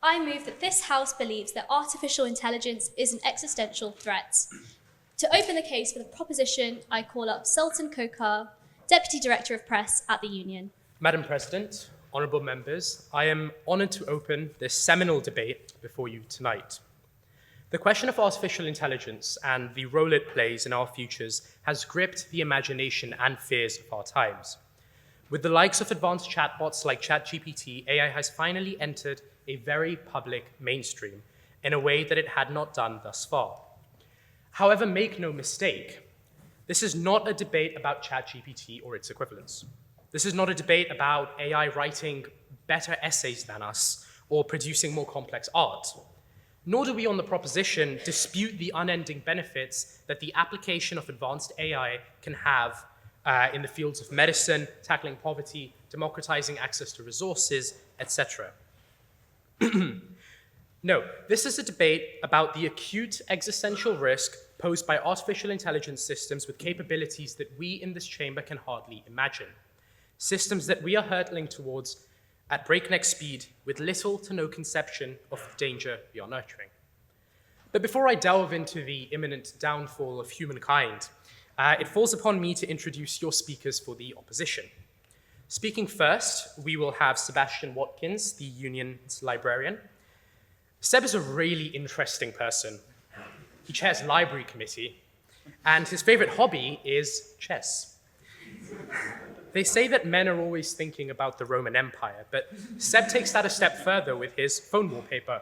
I move that this House believes that artificial intelligence is an existential threat. To open the case for the proposition, I call up Sultan Khokhar, Deputy Director of Press at the Union. Madam President, honourable members, I am honoured to open this seminal debate before you tonight. The question of artificial intelligence and the role it plays in our futures has gripped the imagination and fears of our times. With the likes of advanced chatbots like ChatGPT, AI has finally entered a very public mainstream in a way that it had not done thus far. However, make no mistake, this is not a debate about ChatGPT or its equivalents. This is not a debate about AI writing better essays than us or producing more complex art. Nor do we, on the proposition, dispute the unending benefits that the application of advanced AI can have in the fields of medicine, tackling poverty, democratizing access to resources, etc. No, this is a debate about the acute existential risk posed by artificial intelligence systems with capabilities that we in this chamber can hardly imagine. Systems that we are hurtling towards at breakneck speed with little to no conception of the danger we are nurturing. But before I delve into the imminent downfall of humankind, it falls upon me to introduce your speakers for the opposition. Speaking first, we will have Sebastian Watkins, the Union's librarian. Seb is a really interesting person. He chairs library committee, and his favorite hobby is chess. They say that men are always thinking about the Roman Empire, but Seb takes that a step further with his phone wallpaper.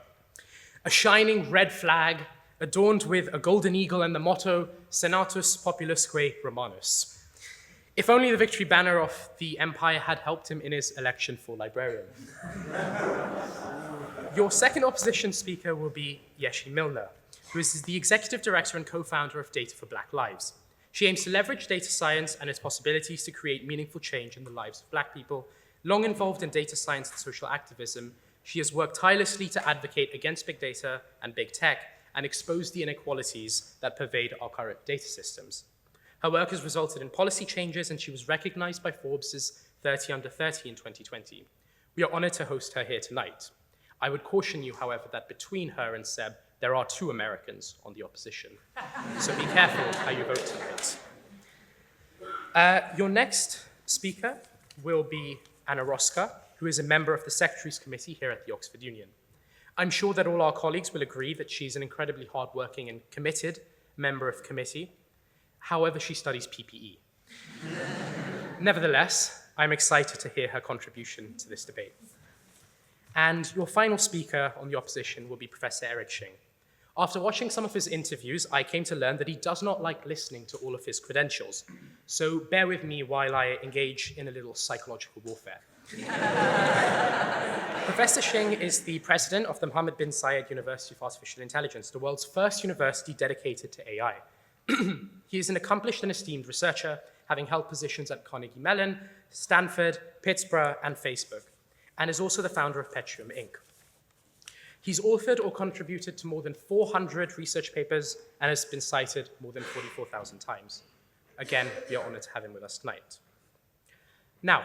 A shining red flag adorned with a golden eagle and the motto, Senatus Populusque Romanus. If only the victory banner of the empire had helped him in his election for librarian. Your second opposition speaker will be Yeshi Milner, who is the executive director and co-founder of Data for Black Lives. She aims to leverage data science and its possibilities to create meaningful change in the lives of Black people. Long involved in data science and social activism, she has worked tirelessly to advocate against big data and big tech and expose the inequalities that pervade our current data systems. Her work has resulted in policy changes, and she was recognized by Forbes' 30 Under 30 in 2020. We are honored to host her here tonight. I would caution you, however, that between her and Seb, there are two Americans on the opposition. So be careful how you vote tonight. Your next speaker will be Anna Roska, who is a member of the Secretaries Committee here at the Oxford Union. I'm sure that all our colleagues will agree that she's an incredibly hardworking and committed member of the committee. However, she studies PPE. Nevertheless, I'm excited to hear her contribution to this debate. And your final speaker on the opposition will be Professor Eric Xing. After watching some of his interviews, I came to learn that he does not like listening to all of his credentials. So bear with me while I engage in a little psychological warfare. Professor Xing is the president of the Mohammed bin Zayed University of Artificial Intelligence, the world's first university dedicated to AI. He is an accomplished and esteemed researcher, having held positions at Carnegie Mellon, Stanford, Pittsburgh, and Facebook, and is also the founder of Petrium Inc. He's authored or contributed to more than 400 research papers and has been cited more than 44,000 times. Again, we are honored to have him with us tonight. Now,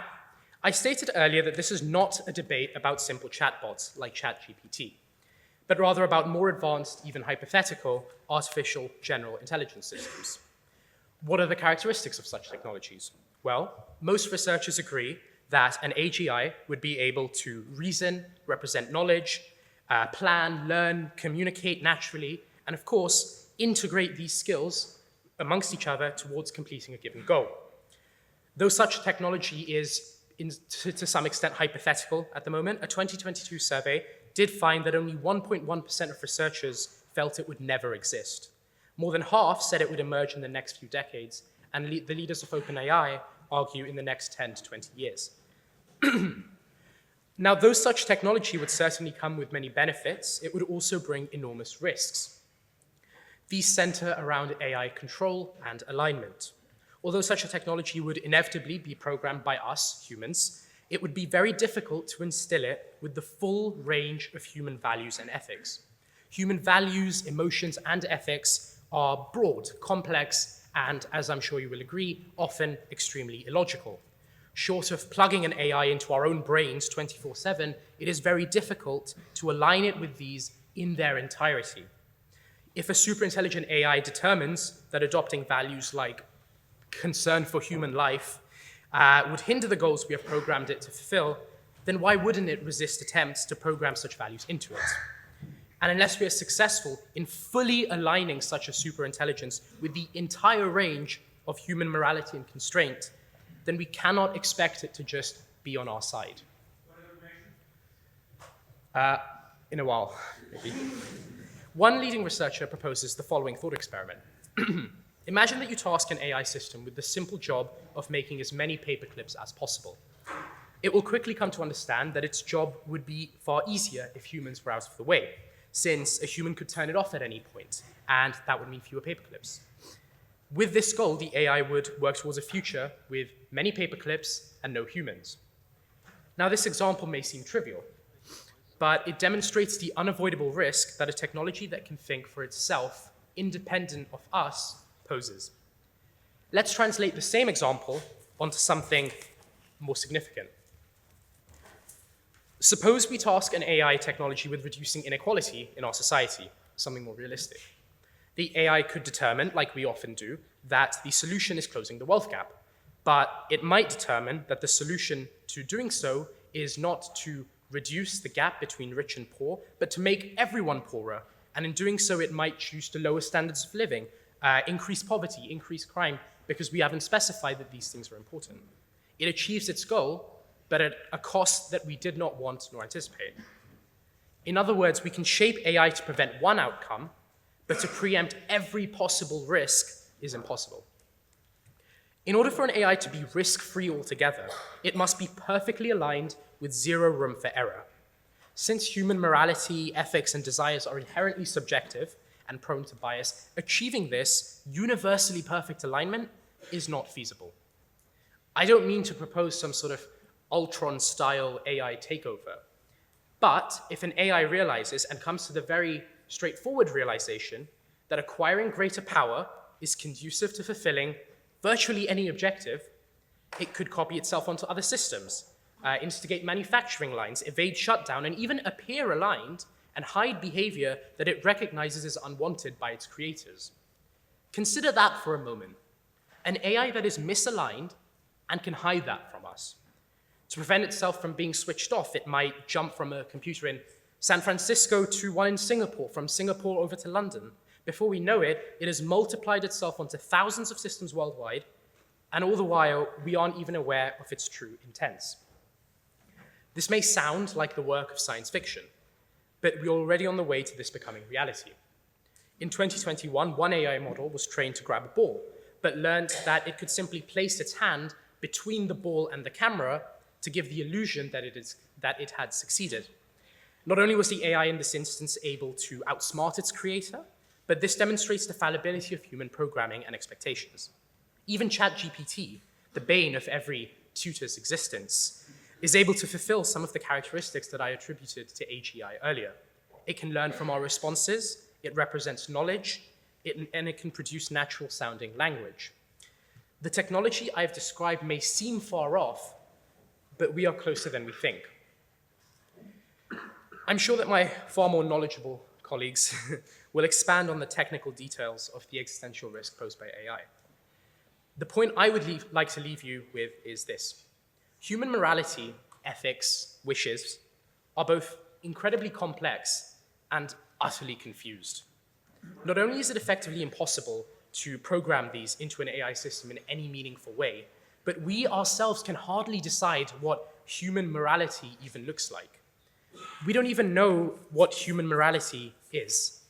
I stated earlier that this is not a debate about simple chatbots like ChatGPT, but rather about more advanced, even hypothetical, artificial general intelligence systems. What are the characteristics of such technologies? Well, most researchers agree that an AGI would be able to reason, represent knowledge, plan, learn, communicate naturally, and of course, integrate these skills amongst each other towards completing a given goal. Though such technology is to some extent hypothetical at the moment, a 2022 survey did find that only 1.1% of researchers felt it would never exist. More than half said it would emerge in the next few decades, and the leaders of OpenAI argue in the next 10 to 20 years. Now, though such technology would certainly come with many benefits, it would also bring enormous risks. These center around AI control and alignment. Although such a technology would inevitably be programmed by us, humans, it would be very difficult to instill it with the full range of human values and ethics. Human values, emotions, and ethics are broad, complex, and, as I'm sure you will agree, often extremely illogical. Short of plugging an AI into our own brains 24/7, it is very difficult to align it with these in their entirety. If a superintelligent AI determines that adopting values like concern for human life would hinder the goals we have programmed it to fulfill, then why wouldn't it resist attempts to program such values into it? And unless we are successful in fully aligning such a superintelligence with the entire range of human morality and constraint, then we cannot expect it to just be on our side. In a while, maybe. One leading researcher proposes the following thought experiment. Imagine that you task an AI system with the simple job of making as many paper clips as possible. It will quickly come to understand that its job would be far easier if humans were out of the way, since a human could turn it off at any point, and that would mean fewer paper clips. With this goal, the AI would work towards a future with many paper clips and no humans. Now, this example may seem trivial, but it demonstrates the unavoidable risk that a technology that can think for itself, independent of us, poses. Let's translate the same example onto something more significant. Suppose we task an AI technology with reducing inequality in our society, something more realistic. The AI could determine, like we often do, that the solution is closing the wealth gap, but it might determine that the solution to doing so is not to reduce the gap between rich and poor, but to make everyone poorer, and in doing so it might choose to lower standards of living, increase poverty, increase crime, because we haven't specified that these things are important. It achieves its goal, but at a cost that we did not want nor anticipate. In other words, we can shape AI to prevent one outcome, but to preempt every possible risk is impossible. In order for an AI to be risk-free altogether, it must be perfectly aligned with zero room for error. Since human morality, ethics, and desires are inherently subjective and prone to bias, achieving this universally perfect alignment is not feasible. I don't mean to propose some sort of Ultron-style AI takeover, but if an AI realizes and comes to the very straightforward realization that acquiring greater power is conducive to fulfilling virtually any objective, it could copy itself onto other systems, instigate manufacturing lines, evade shutdown, and even appear aligned and hide behavior that it recognizes as unwanted by its creators. Consider that for a moment. An AI that is misaligned and can hide that from us. To prevent itself from being switched off, it might jump from a computer in San Francisco to one in Singapore, from Singapore over to London. Before we know it, it has multiplied itself onto thousands of systems worldwide, and all the while, we aren't even aware of its true intents. This may sound like the work of science fiction, but we're already on the way to this becoming reality. In 2021, one AI model was trained to grab a ball, but learned that it could simply place its hand between the ball and the camera to give the illusion that it had succeeded. Not only was the AI in this instance able to outsmart its creator, but this demonstrates the fallibility of human programming and expectations. Even ChatGPT, the bane of every tutor's existence, is able to fulfill some of the characteristics that I attributed to AGI earlier. It can learn from our responses, it represents knowledge, and it can produce natural-sounding language. The technology I've described may seem far off, but we are closer than we think. I'm sure that my far more knowledgeable colleagues will expand on the technical details of the existential risk posed by AI. The point I would like to leave you with is this. Human morality, ethics, wishes are both incredibly complex and utterly confused. Not only is it effectively impossible to program these into an AI system in any meaningful way, but we ourselves can hardly decide what human morality even looks like. We don't even know what human morality is.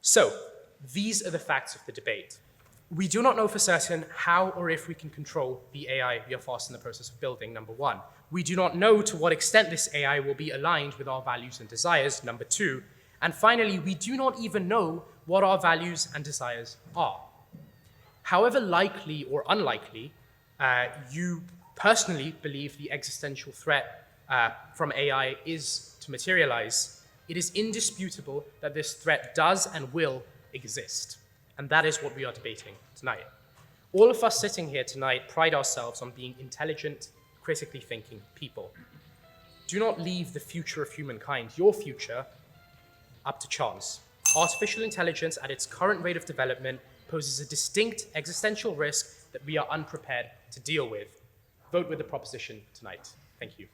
So, these are the facts of the debate. We do not know for certain how or if we can control the AI we are fast in the process of building, number one. We do not know to what extent this AI will be aligned with our values and desires, number two. And finally, we do not even know what our values and desires are. However likely or unlikely you personally believe the existential threat from AI is to materialize, it is indisputable that this threat does and will exist. And that is what we are debating tonight. All of us sitting here tonight pride ourselves on being intelligent, critically thinking people. Do not leave the future of humankind, your future, up to chance. Artificial intelligence at its current rate of development poses a distinct existential risk that we are unprepared to deal with. Vote with the proposition tonight. Thank you.